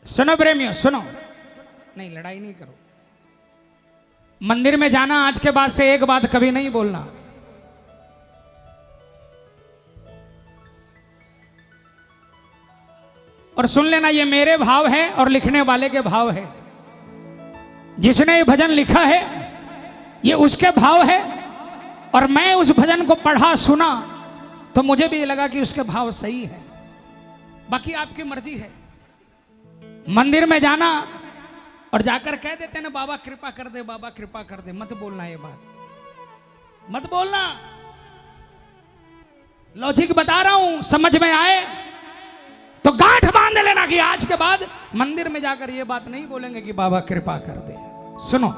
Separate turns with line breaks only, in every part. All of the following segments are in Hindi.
सुनो प्रेमियों सुनो, नहीं लड़ाई नहीं करो। मंदिर में जाना आज के बाद से एक बात कभी नहीं बोलना। और सुन लेना, ये मेरे भाव है और लिखने वाले के भाव है। जिसने ये भजन लिखा है ये उसके भाव है, और मैं उस भजन को पढ़ा सुना तो मुझे भी लगा कि उसके भाव सही है। बाकी आपकी मर्जी है। मंदिर में जाना और जाकर कह देते ना बाबा कृपा कर दे, बाबा कृपा कर दे, मत बोलना ये बात, मत बोलना। लॉजिक बता रहा हूं, समझ में आए तो गांठ बांध लेना कि आज के बाद मंदिर में जाकर ये बात नहीं बोलेंगे कि बाबा कृपा कर दे। सुनो,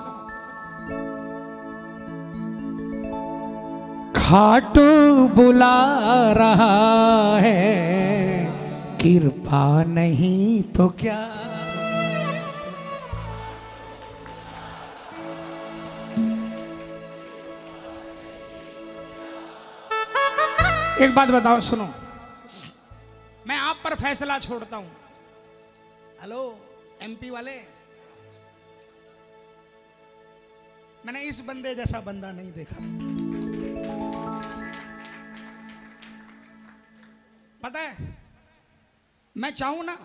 खाटू बुला रहा है, कृपा नहीं तो क्या। एक बात बताओ, सुनो, मैं आप पर फैसला छोड़ता हूं। हेलो एमपी वाले, मैंने इस बंदे जैसा बंदा नहीं देखा। पता है, मैं चाहूं ना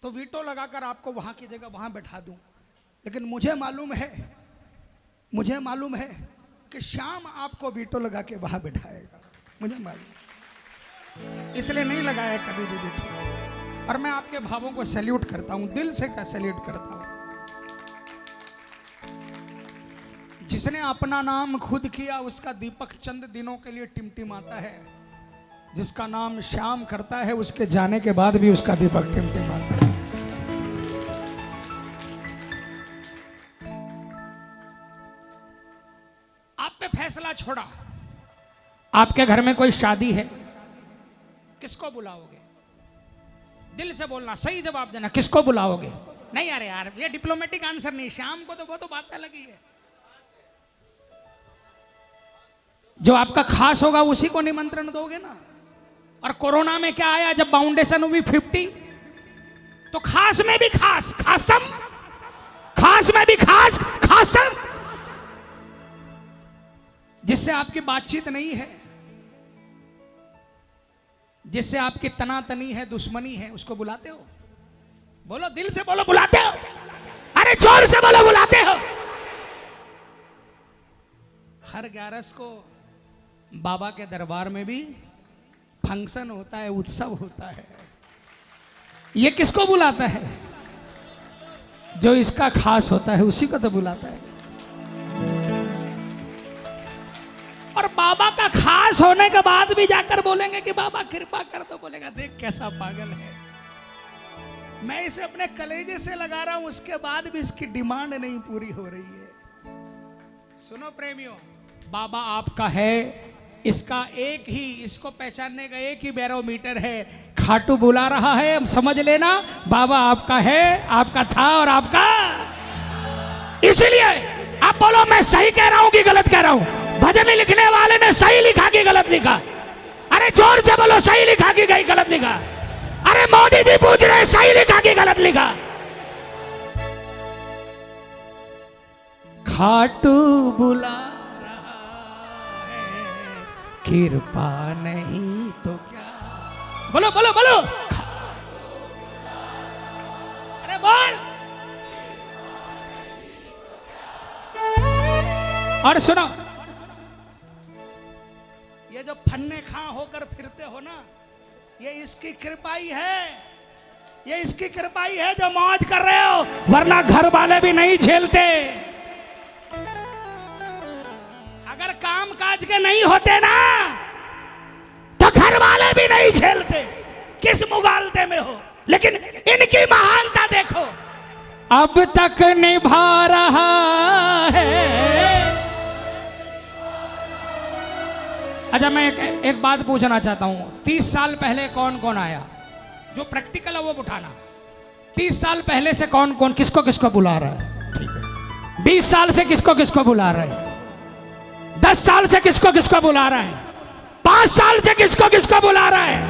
तो वीटो लगाकर आपको वहां की जगह वहां बैठा दूं, लेकिन मुझे मालूम है कि श्याम आपको वीटो लगा के वहां बैठाएगा। मुझे मालूम, इसलिए नहीं लगाया कभी भी वीटो। और मैं आपके भावों को सैल्यूट करता हूं, दिल से का सैल्यूट करता हूं। जिसने अपना नाम खुद किया उसका दीपक चंद दिनों के लिए टिमटिमाता है। जिसका नाम श्याम करता है उसके जाने के बाद भी उसका दीपक टिमटिमाता है। आप पे फैसला छोड़ा। आपके घर में कोई शादी है, किसको बुलाओगे? दिल से बोलना, सही जवाब देना, किसको बुलाओगे? नहीं अरे यार ये डिप्लोमेटिक आंसर नहीं, श्याम को तो वो तो बात अलग ही है। जो आपका खास होगा उसी को निमंत्रण दोगे ना। और कोरोना में क्या आया, जब बाउंडेशन हुई 50, तो खास में भी खास, खासम, खास में भी खास, खासम। जिससे आपकी बातचीत नहीं है, जिससे आपकी तनातनी है, दुश्मनी है, उसको बुलाते हो? बोलो, दिल से बोलो, बुलाते हो? अरे जोर से बोलो, बुलाते हो? हर 11 को बाबा के दरबार में भी फंक्शन होता है, उत्सव होता है। ये किसको बुलाता है? जो इसका खास होता है उसी को तो बुलाता है। और बाबा का खास होने के बाद भी जाकर बोलेंगे कि बाबा कृपा कर दो, बोलेगा देख कैसा पागल है। मैं इसे अपने कलेजे से लगा रहा हूं, उसके बाद भी इसकी डिमांड नहीं पूरी हो रही है। सुनो प्रेमियों, बाबा आपका है, इसका एक ही, इसको पहचानने का एक ही बैरोमीटर है, खाटू बुला रहा है। समझ लेना, बाबा आपका है, आपका था और आपका। इसीलिए आप बोलो मैं सही कह रहा हूं कि गलत कह रहा हूं? भजन लिखने वाले ने सही लिखा कि गलत लिखा? अरे जोर से बोलो, सही लिखा कि गलत लिखा? अरे मोदी जी पूछ रहे सही लिखा कि गलत लिखा? खाटू बुला कृपा नहीं तो क्या। बोलो बोलो बोलो, अरे बोल। और सुनो, ये जो फन्ने खा होकर फिरते हो ना, ये इसकी कृपा ही है, ये इसकी कृपा ही है जो मौज कर रहे हो, वरना घर वाले भी नहीं झेलते। अगर काम काज के नहीं होते ना तो घर वाले भी नहीं झेलते। किस मुगालते में हो, लेकिन इनकी महानता देखो, अब तक निभा रहा है। अच्छा मैं एक बात पूछना चाहता हूं, 30 साल पहले कौन कौन आया? जो प्रैक्टिकल है वो उठाना। 30 साल पहले से कौन कौन किसको किसको बुला रहा है? ठीक है। 20 साल से किसको किसको बुला रहा है? 10 साल से किसको किसको बुला रहा है? 5 साल से किसको किसको बुला रहा है?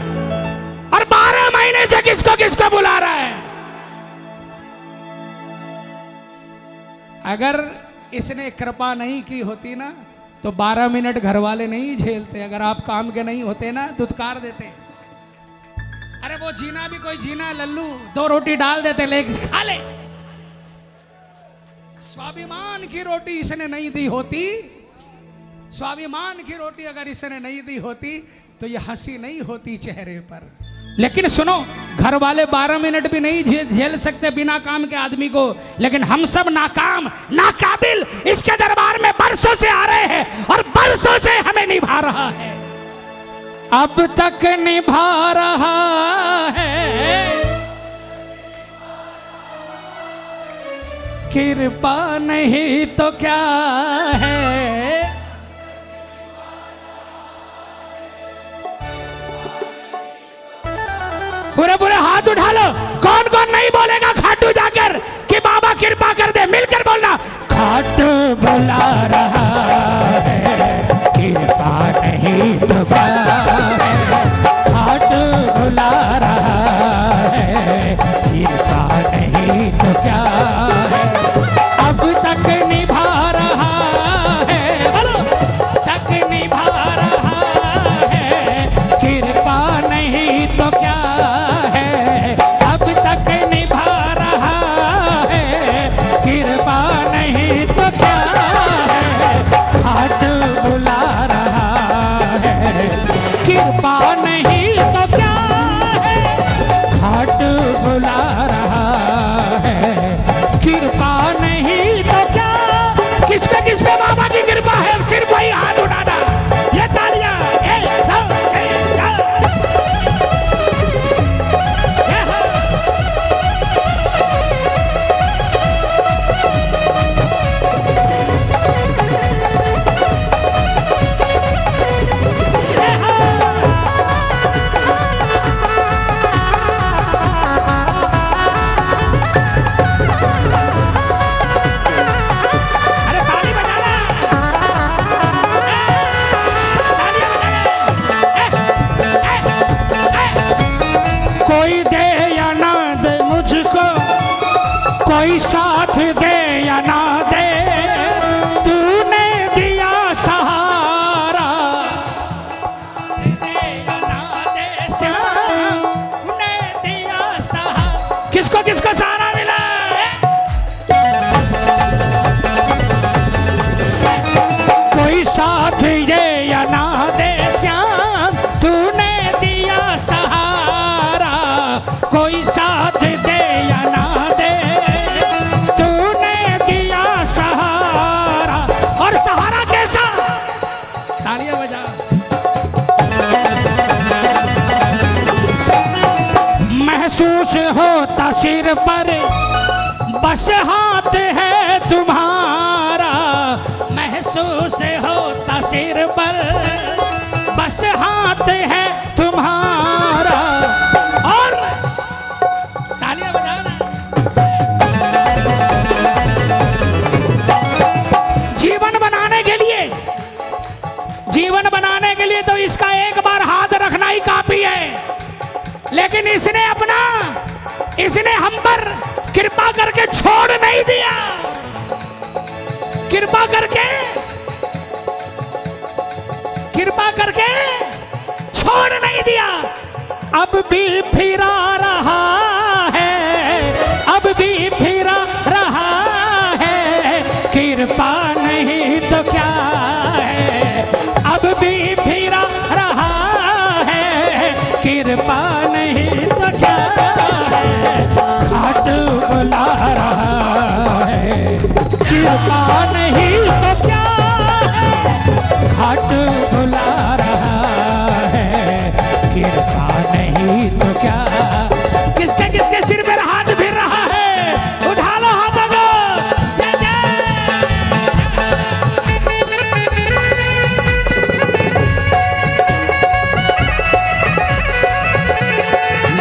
और 12 महीने सामने से किसको किसको बुला रहा है। अगर इसने कृपा नहीं की होती ना तो 12 मिनट घर वाले नहीं झेलते। अगर आप काम के नहीं होते ना दुत्कार देते। अरे वो जीना भी कोई जीना लल्लू, 2 रोटी डाल देते, ले खा ले। स्वाभिमान की रोटी इसने नहीं दी होती, स्वाभिमान की रोटी अगर इसने नहीं दी होती तो ये हंसी नहीं होती चेहरे पर। लेकिन सुनो, घर वाले 12 मिनट भी नहीं झेल सकते बिना काम के आदमी को, लेकिन हम सब नाकाम नाकाबिल इसके दरबार में बरसों से आ रहे हैं और बरसों से हमें निभा रहा है, अब तक निभा रहा है। कृपा नहीं तो क्या है। पूरे पूरे हाथ उठा लो। कौन कौन नहीं बोलेगा खाटू जाकर कि बाबा कृपा कर दे? मिलकर बोलना, खाटू बुला रहा है, कृपा नहीं तो क्या है। खाटू बुला रहा है, कृपा नहीं तो क्या है। अब तक निभा रहा है, बोलो, तक निभा रहा है, कृपा नहीं तो क्या। कृपा नहीं तो क्या है, घाट बुला रहा है। कृपा नहीं तो क्या। किस पे बाबा की कृपा है? सिर्फ वही हाथ उठाना। ये तालियां, कोई दे या ना दे मुझको, कोई साथ दे या ना दे, तूने दिया सहारा। दे या ना दे श्याम, तूने दिया सहारा। किसको किसको सहारा मिला? कोई साथ दे या ना दे श्याम, तूने दिया सहारा। कोई साथ दे या ना दे, तूने दिया सहारा। और सहारा कैसा? तालियां बजा। महसूस होता सिर पर बस हाथ है तुम्हारा। महसूस होता सिर पर बस हाथ है तुम्हारा। और तालियां बजाना। जीवन बनाने के लिए तो इसका एक बार हाथ रखना ही काफी है। लेकिन इसने हम पर कृपा करके छोड़ नहीं दिया। कृपा करके छोड़ नहीं दिया। अब भी फिरा रहा है, अब भी फिरा रहा है। कृपा नहीं तो क्या है, अब भी फिरा रहा है। कृपा नहीं तो क्या है, घाट बुला रहा है। कृपा नहीं तो क्या है, घाट बुला रहा है। कृपा नहीं तो क्या। किसके किसके सिर पर हाथ फिर रहा है? उठा लो हाथों को।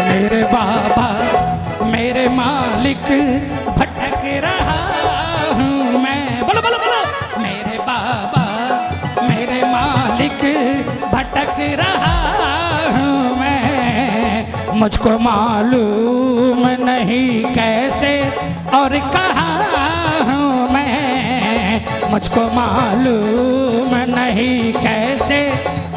मेरे बाबा मेरे मालिक भटक रहा हूँ मैं। बोलो बोलो बोलो। मेरे बाबा मेरे मालिक भटक रहा हूँ मैं। मुझको मालूम नहीं कैसे और कहाँ हूँ मैं, मुझको मालूम नहीं कैसे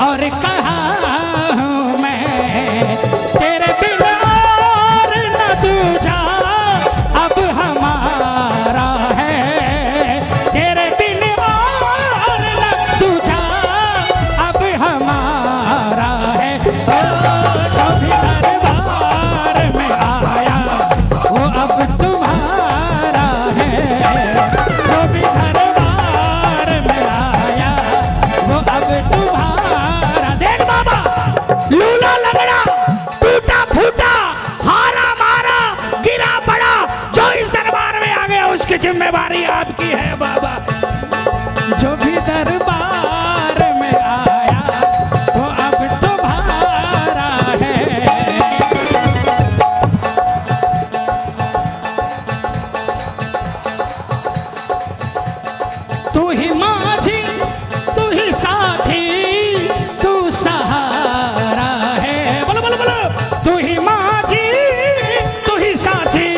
और कहाँ हूँ मैं। तेरे बिना और न दूजा अब हमारा है, तेरे बिना और न दूजा अब हमारा है। जो भी दरबार में आया वो अब तुम्हारा है, जो भी दरबार में आया वो अब तुम्हारा। देख बाबा, लूला लगड़ा, टूटा फूटा, हारा मारा, गिरा पड़ा, जो इस दरबार में आ गया उसकी जिम्मेवारी आपकी है बाबा। जो भी दरबार में आया वो अब तुम्हारा है। तू ही माझी, तू ही साथी, तू सहारा है। बोलो बोलो बोलो। तू ही माझी, तू ही साथी,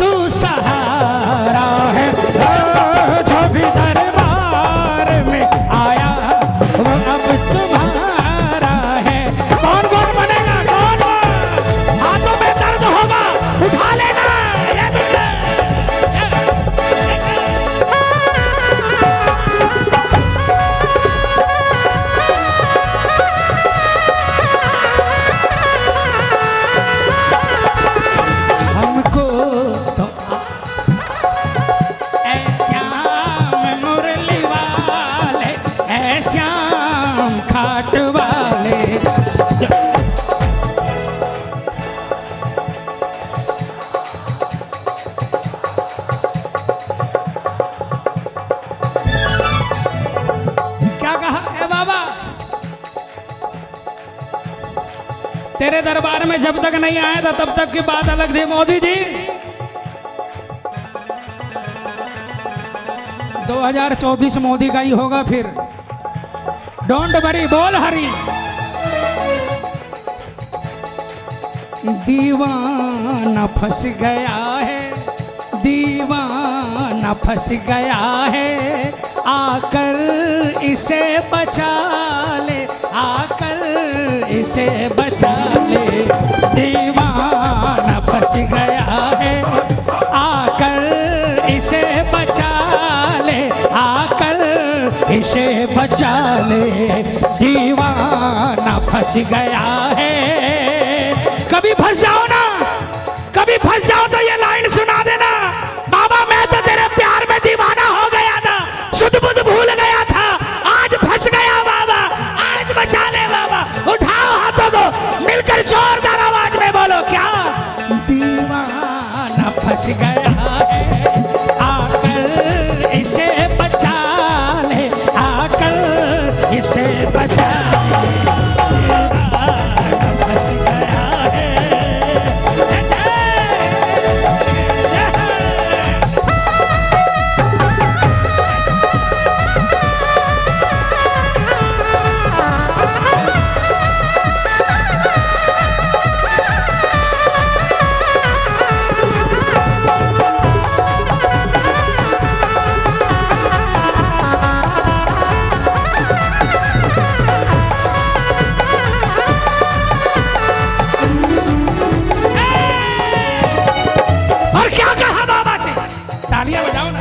तू सहारा है। जो भी दरबार में आया वो अब तुम्हारा है। कौन कौन बनेगा, कौन? हाथों में दर्द होगा, उठा लेना। ये भी हमको तो ऐ श्याम मुरली वाले, ऐ श्याम खाट वाले। क्या कहा है बाबा? तेरे दरबार में जब तक नहीं आया था तब तक की बात अलग थी मोदी जी। 2024 मोदी का ही होगा फिर। डोंट वरी, बोल हरी। दीवाना फंस गया है, दीवाना फंस गया है, आकर इसे बचा ले, आकर इसे बचा ले। दीवाना फंस गया है, आकर इसे बचा ले, आकर इसे बचा ले। दीवाना फंस गया है। कभी फंस जाओ ना, कभी फंस जाओ तो ये लाइन सुना देना। बाबा मैं तो तेरे प्यार में दीवाना हो गया था, शुद्ध बुद्ध भूल गया था, आज फंस गया बाबा, आज बचा ले बाबा। उठाओ हाथों को, मिलकर जोरदार आवाज में बोलो क्या? दीवाना फंस गया है, आकर इसे बचा ले, आकर इसे बचा ले। दीवाना फंस गया है। तालियां बजाओ ना।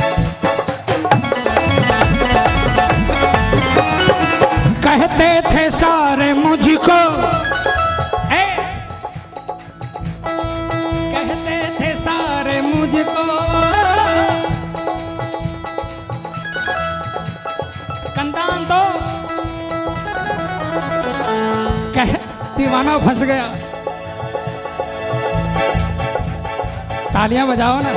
कहते थे सारे मुझको, कहते थे सारे मुझको, कंदान दो। कह दीवाना फंस गया। तालियां बजाओ ना।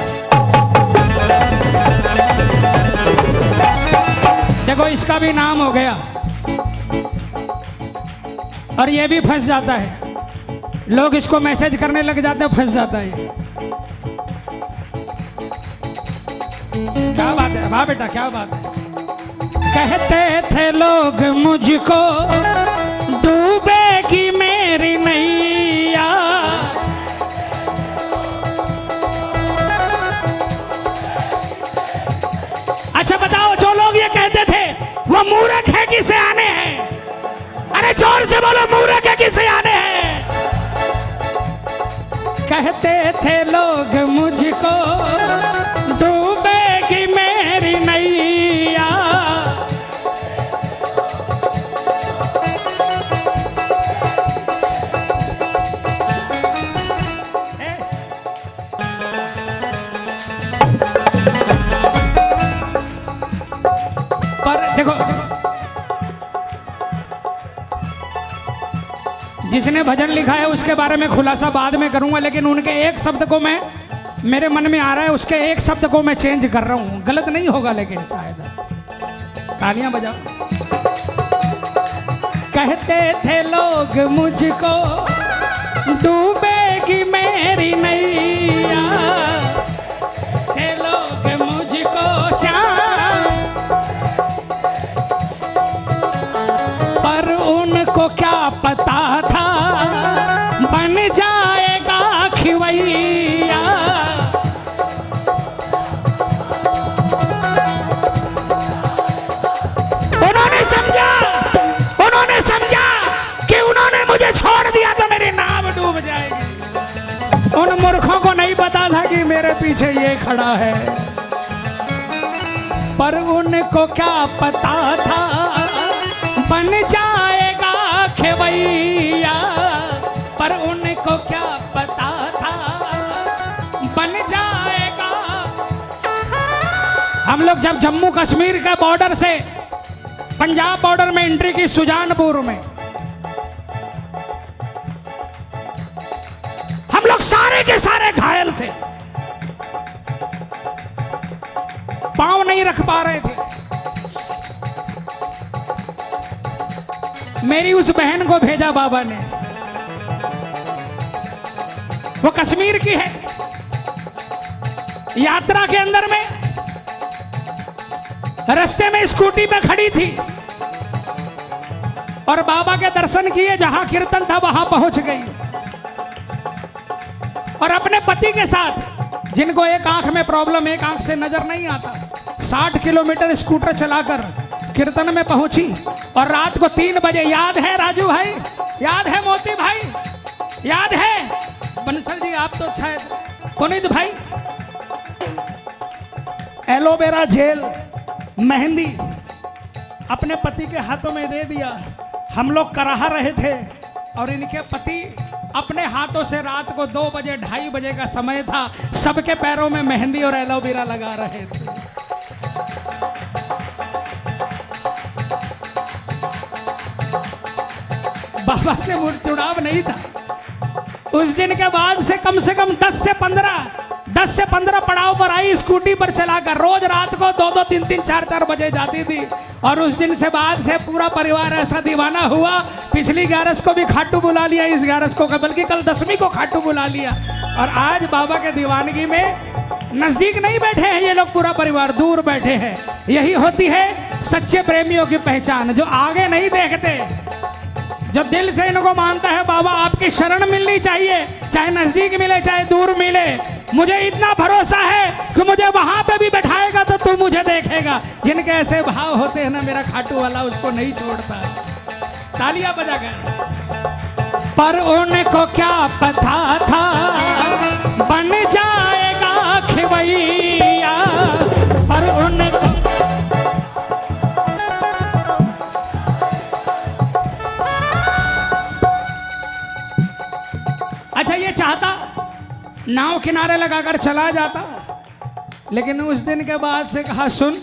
देखो इसका भी नाम हो गया और ये भी फंस जाता है। लोग इसको मैसेज करने लग जाते हैं, फंस जाता है। क्या बात है वाह बेटा, क्या बात है। कहते थे लोग मुझको डूबेगी मेरी नैया, किसे आने हैं? अरे जोर से बोलो, मूर्ख है किसे आने हैं? कहते थे लोग मुझको डूबेगी मेरी नैया, पर देखो जिसने भजन लिखा है उसके बारे में खुलासा बाद में करूंगा, लेकिन उनके एक शब्द को मैं, मेरे मन में आ रहा है, उसके एक शब्द को मैं चेंज कर रहा हूं। गलत नहीं होगा लेकिन शायद। तालियां बजाओ। कहते थे लोग मुझको डूबेगी मेरी नैया, थे लोग मुझको श्याम, पर उनको क्या पता था बन जाएगा खिवैया। उन्होंने समझा कि उन्होंने मुझे छोड़ दिया तो मेरी नाव डूब जाएगी। उन मूर्खों को नहीं पता था कि मेरे पीछे ये खड़ा है, पर उनको क्या पता था बन जाएगा खेवैया, पर उनको क्या पता था बन जाएगा। हम लोग जब जम्मू कश्मीर के बॉर्डर से पंजाब बॉर्डर में एंट्री की सुजानपुर में, हम लोग सारे के सारे घायल थे, पांव नहीं रख पा रहे थे। मेरी उस बहन को भेजा बाबा ने, वो कश्मीर की है। यात्रा के अंदर में रास्ते में स्कूटी पे खड़ी थी और बाबा के दर्शन किए, जहां कीर्तन था वहां पहुंच गई और अपने पति के साथ, जिनको एक आंख में प्रॉब्लम, एक आंख से नजर नहीं आता, 60 किलोमीटर स्कूटर चलाकर कीर्तन में पहुंची। और रात को 3 बजे, याद है राजू भाई, याद है मोती भाई, याद है बंसल जी, आप तो शायद, पुनीत भाई, एलोवेरा जेल, मेहंदी अपने पति के हाथों में दे दिया। हम लोग कराह रहे थे और इनके पति अपने हाथों से रात को 2 बजे 2:30 बजे का समय था, सबके पैरों में मेहंदी और एलोवेरा लगा रहे थे। बाबा से मुड़चुड़ाव नहीं था। उस दिन के बाद से कम 10 से 15 पड़ाव पर आई, स्कूटी पर चलाकर रोज रात को 2-2, 3-3, 4-4 बजे जाती थी। और उस दिन से बाद से पूरा परिवार ऐसा दीवाना हुआ, पिछली 11 को भी खाटू बुला लिया, इस 11 को, बल्कि कल 10वीं को खाटू बुला लिया। और आज बाबा के दीवानगी में नजदीक नहीं बैठे हैं ये लोग, पूरा परिवार दूर बैठे हैं। यही होती है सच्चे प्रेमियों की पहचान, जो आगे नहीं देखते, जो दिल से इनको मानता है बाबा आपकी शरण मिलनी चाहिए, चाहे नजदीक मिले चाहे दूर मिले। मुझे इतना भरोसा है कि मुझे वहां पे भी बैठाएगा तो तू मुझे देखेगा। जिनके ऐसे भाव होते हैं ना, मेरा खाटू वाला उसको नहीं छोड़ता। तालियां बजाकर। पर उनको क्या पता था बन जाएगा खिवैया, पर उनको अच्छा ये चाहता नाव किनारे लगाकर चला जाता, लेकिन उस दिन के बाद से कहा सुन,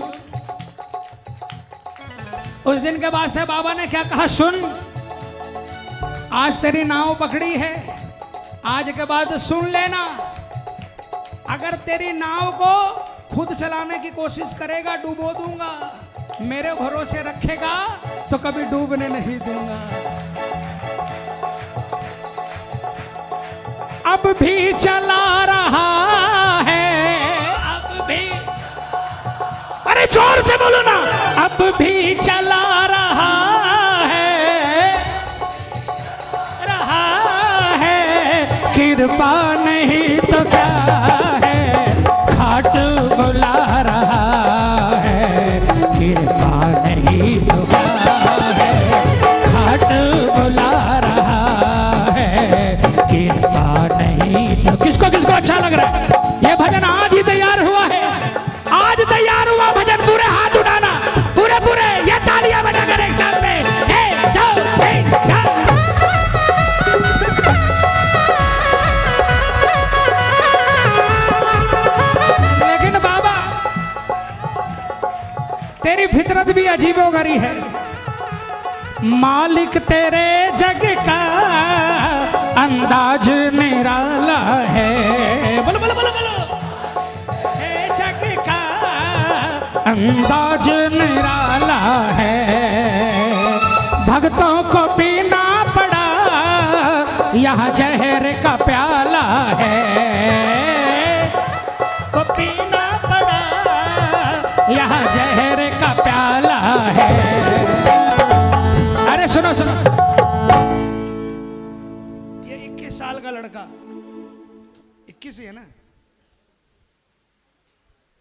उस दिन के बाद से बाबा ने क्या कहा, सुन आज तेरी नाव पकड़ी है, आज के बाद सुन लेना, अगर तेरी नाव को खुद चलाने की कोशिश करेगा डूबो दूंगा, मेरे भरोसे रखेगा तो कभी डूबने नहीं दूंगा। अब भी चला रहा है, अब भी, अरे जोर से बोलो ना, अब भी चला रहा है, कृपा नहीं तो क्या है, खाटू बुला रहा है, कृपा नहीं तो क्या। अजीबोगरी है। मालिक तेरे जग का अंदाज निराला है। बोलो बोलो बोलो बोलो। हे जग का अंदाज निराला है। भक्तों को पीना पड़ा यहाँ जहर का प्याला है। को पीना पड़ा यहाँ जहर का प्याला है। अरे सुनो सुनो, ये 21 साल का लड़का, 21 ही है ना,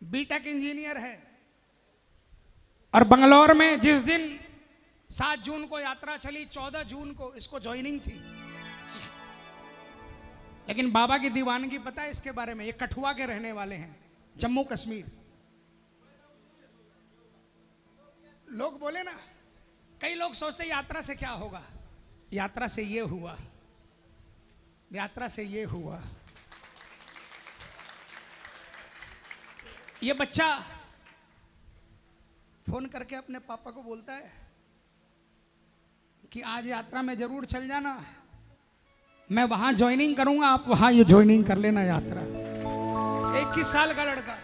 बीटेक इंजीनियर है, और बंगलौर में जिस दिन 7 जून को यात्रा चली, 14 जून को इसको ज्वाइनिंग थी। लेकिन बाबा की दीवानगी पता है इसके बारे में? ये कठुआ के रहने वाले हैं, जम्मू कश्मीर। लोग बोले ना, कई लोग सोचते यात्रा से क्या होगा। यात्रा से ये हुआ, यात्रा से ये हुआ। ये बच्चा फोन करके अपने पापा को बोलता है कि आज यात्रा में जरूर चल जाना, मैं वहां ज्वाइनिंग करूंगा, आप वहां ये ज्वाइनिंग कर लेना यात्रा। 21 साल का लड़का,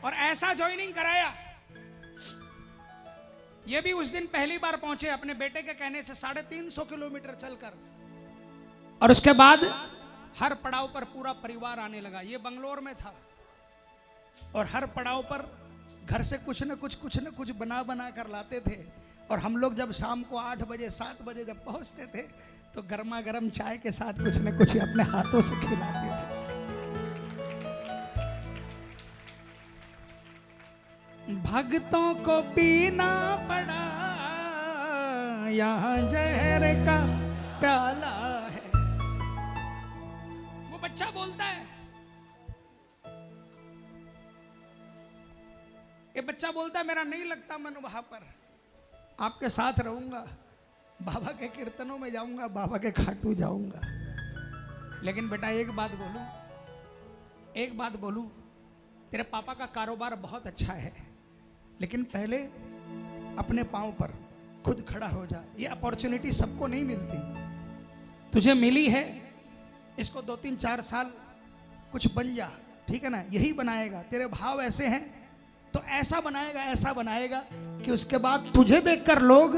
और ऐसा ज्वाइनिंग कराया। ये भी उस दिन पहली बार पहुंचे अपने बेटे के कहने से 350 किलोमीटर चलकर, और उसके बाद हर पड़ाव पर पूरा परिवार आने लगा। ये बंगलोर में था, और हर पड़ाव पर घर से कुछ न कुछ बना बना कर लाते थे। और हम लोग जब शाम को 8 बजे 7 बजे जब पहुंचते थे तो गर्मा गर्म चाय के साथ कुछ न कुछ अपने हाथों से खिलाते थे। भक्तों को पीना पड़ा यहाँ जहर का प्याला है। वो बच्चा बोलता है, ये बच्चा बोलता है, मेरा नहीं लगता मन वहां पर, आपके साथ रहूंगा, बाबा के कीर्तनों में जाऊंगा, बाबा के खाटू जाऊंगा। लेकिन बेटा एक बात बोलूं, तेरे पापा का कारोबार बहुत अच्छा है, लेकिन पहले अपने पांव पर खुद खड़ा हो जा। ये अपॉर्चुनिटी सबको नहीं मिलती, तुझे मिली है, इसको 2-3-4 साल कुछ बन जा, ठीक है ना? यही बनाएगा। तेरे भाव ऐसे हैं तो ऐसा बनाएगा कि उसके बाद तुझे देखकर लोग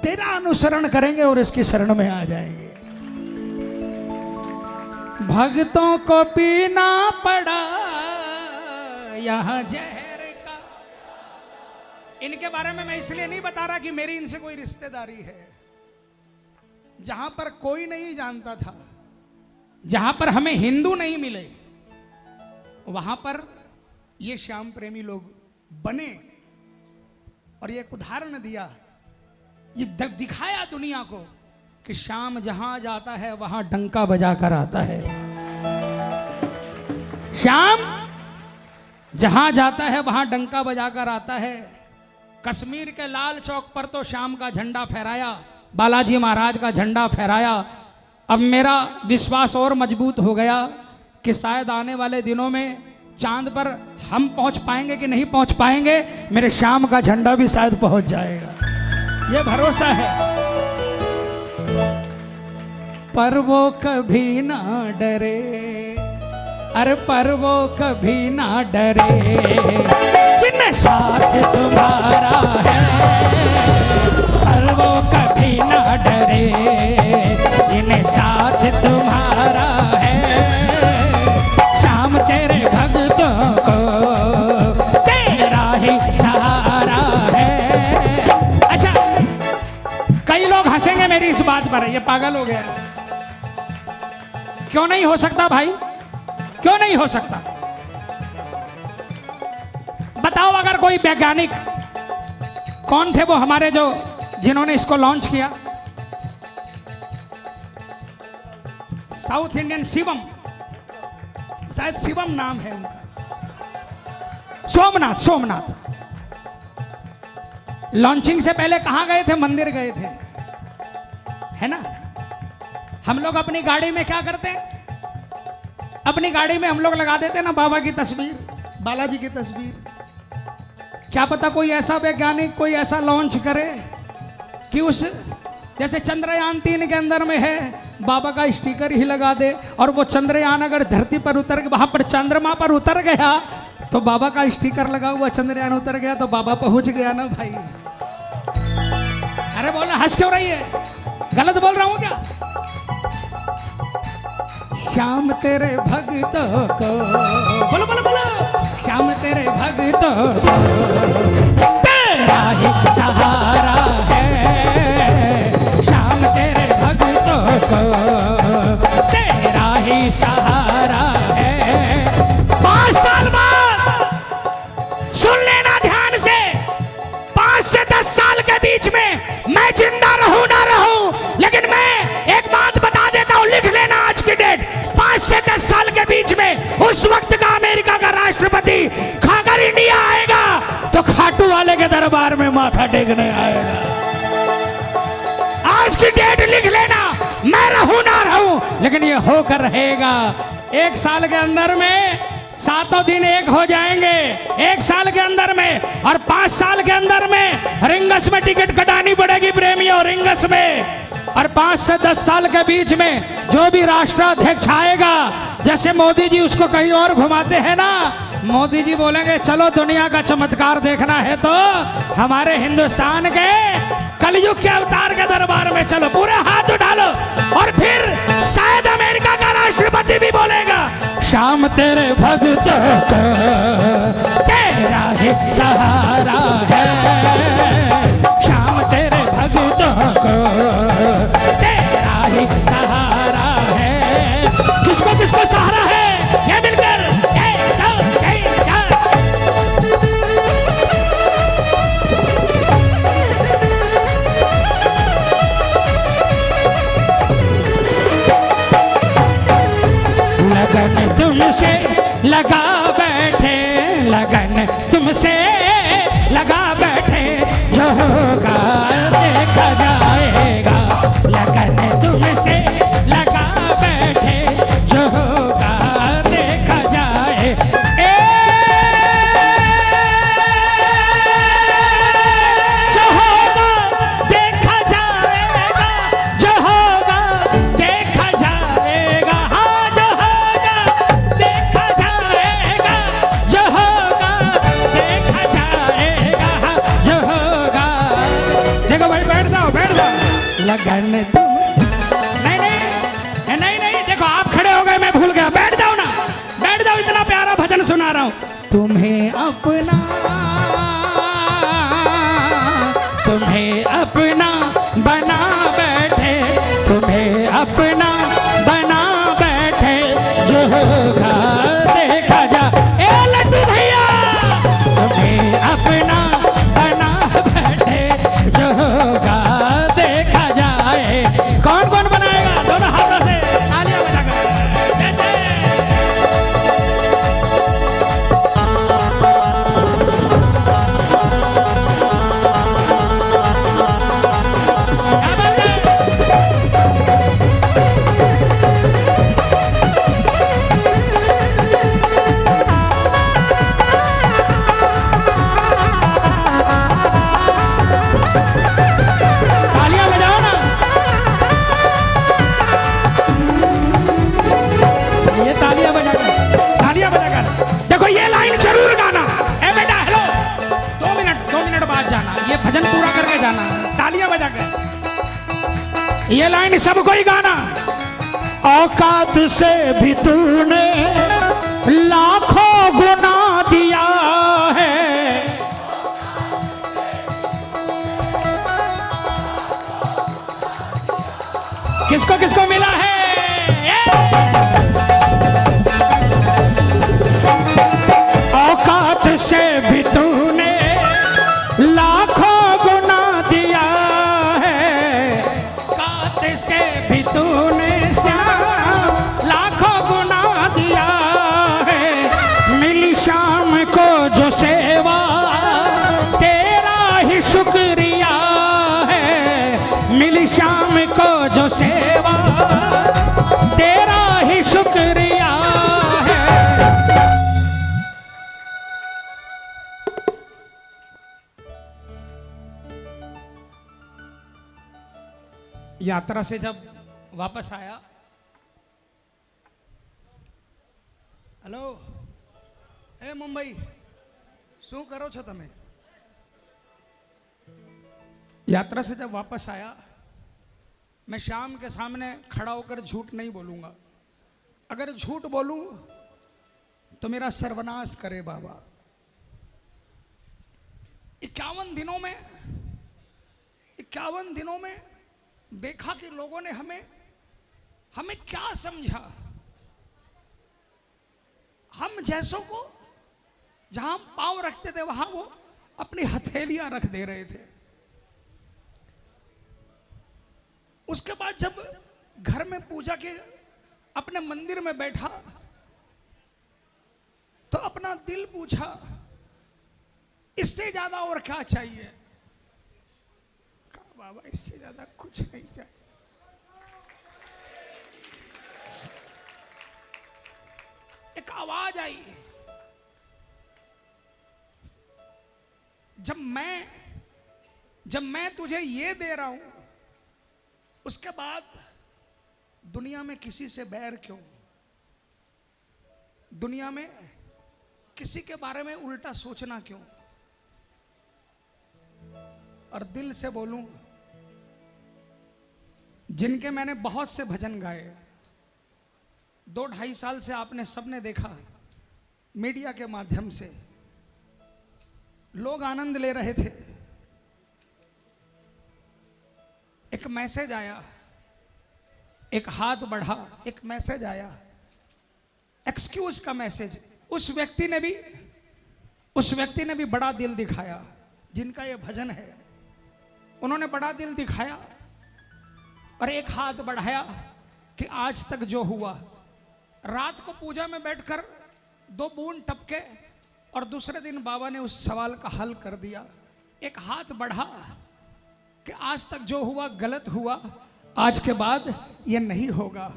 तेरा अनुसरण करेंगे और इसकी शरण में आ जाएंगे। भक्तों को पीना पड़ा यहाँ जहर का। इनके बारे में मैं इसलिए नहीं बता रहा कि मेरी इनसे कोई रिश्तेदारी है। जहां पर कोई नहीं जानता था, जहां पर हमें हिंदू नहीं मिले, वहां पर ये श्याम प्रेमी लोग बने, और ये एक उदाहरण दिया, ये दिखाया दुनिया को कि श्याम जहां जाता है वहां डंका बजा कर आता है। श्याम जहां जाता है वहां डंका बजा कर आता है। कश्मीर के लाल चौक पर तो श्याम का झंडा फहराया, बालाजी महाराज का झंडा फहराया। अब मेरा विश्वास और मजबूत हो गया कि शायद आने वाले दिनों में चांद पर हम पहुंच पाएंगे कि नहीं पहुंच पाएंगे, मेरे श्याम का झंडा भी शायद पहुंच जाएगा, ये भरोसा है। पर वो कभी ना डरे, अरे पर वो कभी ना डरे, जिन्हें साथ तुम्हारा है। पर वो कभी ना डरे, जिन्हें साथ तुम्हारा है। श्याम तेरे भक्तों को तेरा ही सहारा है। अच्छा, कई लोग हंसेंगे मेरी इस बात पर, ये पागल हो गया। क्यों नहीं हो सकता भाई, क्यों नहीं हो सकता? बताओ, अगर कोई वैज्ञानिक, कौन थे वो हमारे जो जिन्होंने इसको लॉन्च किया? साउथ इंडियन शिवम, शायद शिवम नाम है उनका, सोमनाथ। लॉन्चिंग से पहले कहां गए थे? मंदिर गए थे, है ना? हम लोग अपनी गाड़ी में क्या करते हैं? अपनी गाड़ी में हम लोग लगा देते ना बाबा की तस्वीर, बालाजी की तस्वीर। क्या पता कोई ऐसा वैज्ञानिक कोई ऐसा लॉन्च करे कि उस जैसे चंद्रयान 3 के अंदर में है बाबा का स्टिकर ही लगा दे, और वो चंद्रयान अगर धरती पर उतर के वहां पर चंद्रमा पर उतर गया तो बाबा का स्टिकर लगा हुआ चंद्रयान उतर गया तो बाबा पहुंच गया ना भाई। अरे बोला हंस क्यों रही है, गलत बोल रहा हूं क्या? श्याम तेरे भक्तों को, बोलो बोलो बोलो, श्याम तेरे भक्तों को तेरा ही सहारा है, श्याम तेरे भक्तों को तेरा ही सहारा है। 5 साल बाद सुन लेना ध्यान से, 5 से 10 साल के बीच में मैं जिंदा रहूं ना रहूं, लेकिन मैं एक बात बता देता हूं, लिख लेना आज की डेट, 5 से 10 साल के बीच में उस वक्त का अमेरिका का राष्ट्रपति खाकर इंडिया आएगा तो खाटू वाले के दरबार में माथा टेकने आएगा। आज की डेट लिख लेना, मैं रहूं ना रहूं, लेकिन ये होकर रहेगा। 1 साल के अंदर में 7 दिन एक हो जाएंगे, 1 साल के अंदर में, और 5 साल के अंदर में रिंगस में टिकट कटानी पड़ेगी प्रेमियों, रिंगस में। और 5 से 10 साल के बीच में जो भी राष्ट्राध्यक्ष आएगा, जैसे मोदी जी उसको कहीं और घुमाते हैं ना, मोदी जी बोलेंगे चलो दुनिया का चमत्कार देखना है तो हमारे हिंदुस्तान के कलयुग के अवतार के दरबार में चलो, पूरे हाथ उठा लो। और फिर शायद अमेरिका का राष्ट्रपति भी बोलेगा श्याम तेरे भक्तों को तेरा ही सहारा है, श्याम तेरे भक्तों को तेरा ही सहारा है। किसको किसको सहारा है ये मिलकर 1 2 3 4। लगन तुमसे लगा बैठे, लगन तुमसे लगा बैठे, जो होगा देखा जाएगा। लगन तुमसे लगा बैठे, जो होगा देखा जाए। जो होगा देखा जाएगा, जो होगा देखा जाएगा, हाँ जो होगा देखा जाएगा, जो होगा देखा जाएगा, हाँ जो होगा। देखो भाई बैठ जाओ बैठ जाओ। लगन तुम नहीं नहीं नहीं नहीं, देखो आप खड़े हो गए मैं भूल गया, बैठ जाओ ना, बैठ जाओ, इतना प्यारा भजन सुना रहा हूं। तुम्हें अपना, तुम्हें अपना बना बैठे, तुम्हें अपना बना बैठे, जो होगा देखा जा। ए लड्डू भैया तुम्हें अपना बना बैठे, जो होगा देखा जाए। कौन कौन बनाएगा? दोनों हाथों से तालियां बजाकर। तालियां बजाओ ना, ये तालियां बजाकर, तालियां बजाकर। देखो ये लाइन जरूर गाना। ए बेटा हेलो, 2 मिनट बाद जाना, ये भजन पूरा करके जाना, तालियां बजाकर। ये लाइन सबको ही गाना। औकात से भी तूने लाखों गुना दिया है, किसको किसको मिला है? औकात से भी तूने लाखों गुना दिया है, औकात से भी तूने लाखों गुना दिया है। मिली शाम को जो सेवा तेरा ही शुक्रिया है, मिली शाम को जो सेवा यात्रा से जब वापस आया, हेलो ए मुंबई शू करो छो तमे? यात्रा से जब वापस आया, मैं श्याम के सामने खड़ा होकर झूठ नहीं बोलूंगा। अगर झूठ बोलूं तो मेरा सर्वनाश करे बाबा। 51 दिनों में देखा कि लोगों ने हमें क्या समझा। हम जैसों को जहां पांव रखते थे वहां वो अपनी हथेलियां रख दे रहे थे। उसके बाद जब घर में पूजा के अपने मंदिर में बैठा तो अपना दिल पूछा, इससे ज्यादा और क्या चाहिए? कहा बाबा इससे ज्यादा कुछ नहीं चाहिए। एक आवाज आई, जब मैं तुझे ये दे रहा हूं, उसके बाद दुनिया में किसी से बैर क्यों? दुनिया में किसी के बारे में उल्टा सोचना क्यों? और दिल से बोलूं, जिनके मैंने बहुत से भजन गाए, 2-2.5 साल से आपने सबने देखा मीडिया के माध्यम से लोग आनंद ले रहे थे। एक मैसेज आया, एक हाथ बढ़ा, एक मैसेज आया, एक्सक्यूज का मैसेज। उस व्यक्ति ने भी बड़ा दिल दिखाया। जिनका ये भजन है उन्होंने बड़ा दिल दिखाया और एक हाथ बढ़ाया कि आज तक जो हुआ, रात को पूजा में बैठकर 2 बूंद टपके और दूसरे दिन बाबा ने उस सवाल का हल कर दिया। एक हाथ बढ़ा कि आज तक जो हुआ गलत हुआ, आज के बाद ये नहीं होगा।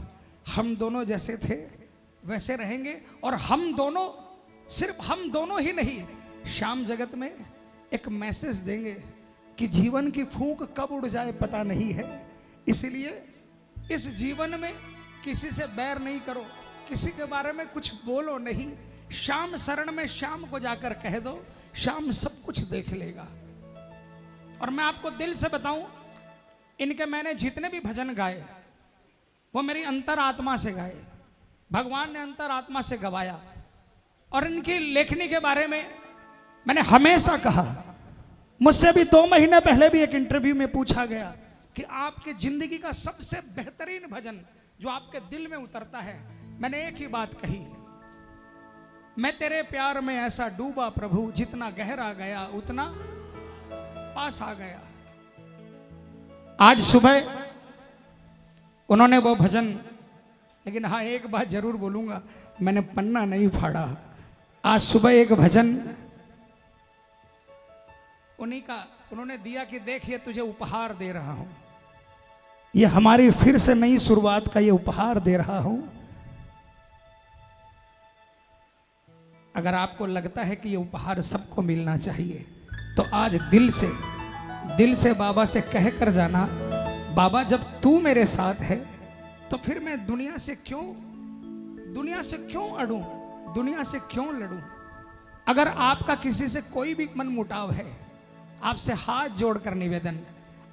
हम दोनों जैसे थे वैसे रहेंगे और हम दोनों, सिर्फ हम दोनों ही नहीं, श्याम जगत में एक मैसेज देंगे कि जीवन की फूंक कब उड़ जाए पता नहीं है। इसलिए इस जीवन में किसी से बैर नहीं करो, किसी के बारे में कुछ बोलो नहीं। श्याम शरण में श्याम को जाकर कह दो, श्याम सब कुछ देख लेगा। और मैं आपको दिल से बताऊं, इनके मैंने जितने भी भजन गाए वो मेरी अंतरात्मा से गाए, भगवान ने अंतरात्मा से गवाया। और इनकी लेखनी के बारे में मैंने हमेशा कहा, मुझसे भी 2 महीने पहले भी एक इंटरव्यू में पूछा गया कि आपकी जिंदगी का सबसे बेहतरीन भजन जो आपके दिल में उतरता है। मैंने एक ही बात कही, मैं तेरे प्यार में ऐसा डूबा प्रभु, जितना गहरा गया उतना पास आ गया। आज सुबह उन्होंने वो भजन, लेकिन हाँ एक बात जरूर बोलूंगा, मैंने पन्ना नहीं फाड़ा। आज सुबह एक भजन उन्हीं का उन्होंने दिया कि देख ये तुझे उपहार दे रहा हूं, ये हमारी फिर से नई शुरुआत का ये उपहार दे रहा हूं। अगर आपको लगता है कि ये उपहार सबको मिलना चाहिए तो आज दिल से बाबा से कह कर जाना, बाबा जब तू मेरे साथ है तो फिर मैं दुनिया से क्यों अड़ूं, दुनिया से क्यों लड़ूं। अगर आपका किसी से कोई भी मन मुटाव है, आपसे हाथ जोड़कर निवेदन,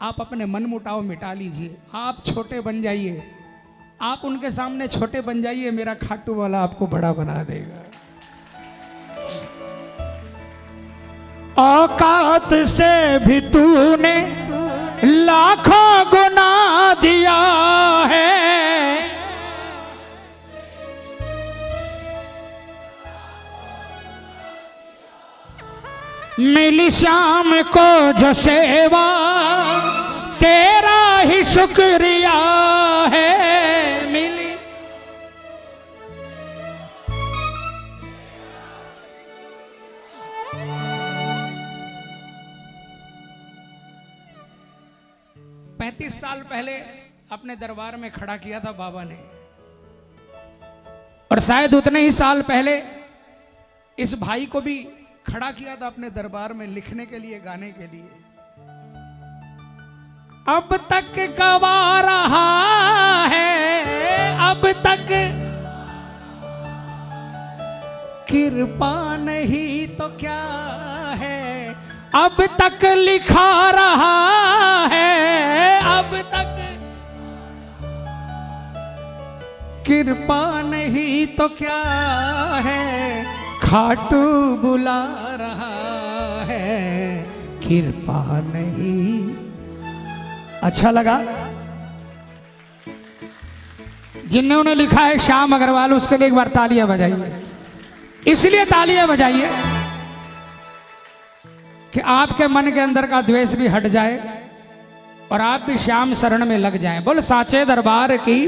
आप अपने मन मुटाव मिटा लीजिए। आप छोटे बन जाइए, आप उनके सामने छोटे बन जाइए, मेरा खाटू वाला आपको बड़ा बना देगा। औकात से भी तूने लाखों गुना दिया है, मिली श्याम को जो सेवा तेरा ही शुक्रिया है। मिली साल पहले अपने दरबार में खड़ा किया था बाबा ने, और शायद उतने ही साल पहले इस भाई को भी खड़ा किया था अपने दरबार में लिखने के लिए, गाने के लिए। अब तक गवा रहा है, अब तक कृपा नहीं तो क्या है, अब तक लिखा रहा है, अब तक कृपा नहीं तो क्या है, खाटू बुला रहा है, कृपा नहीं। अच्छा लगा? जिन्होंने लिखा है श्याम अग्रवाल, उसके लिए एक बार तालियां बजाइए। इसलिए तालियां बजाइए कि आपके मन के अंदर का द्वेष भी हट जाए और आप भी श्याम शरण में लग जाएं। बोल साचे दरबार की।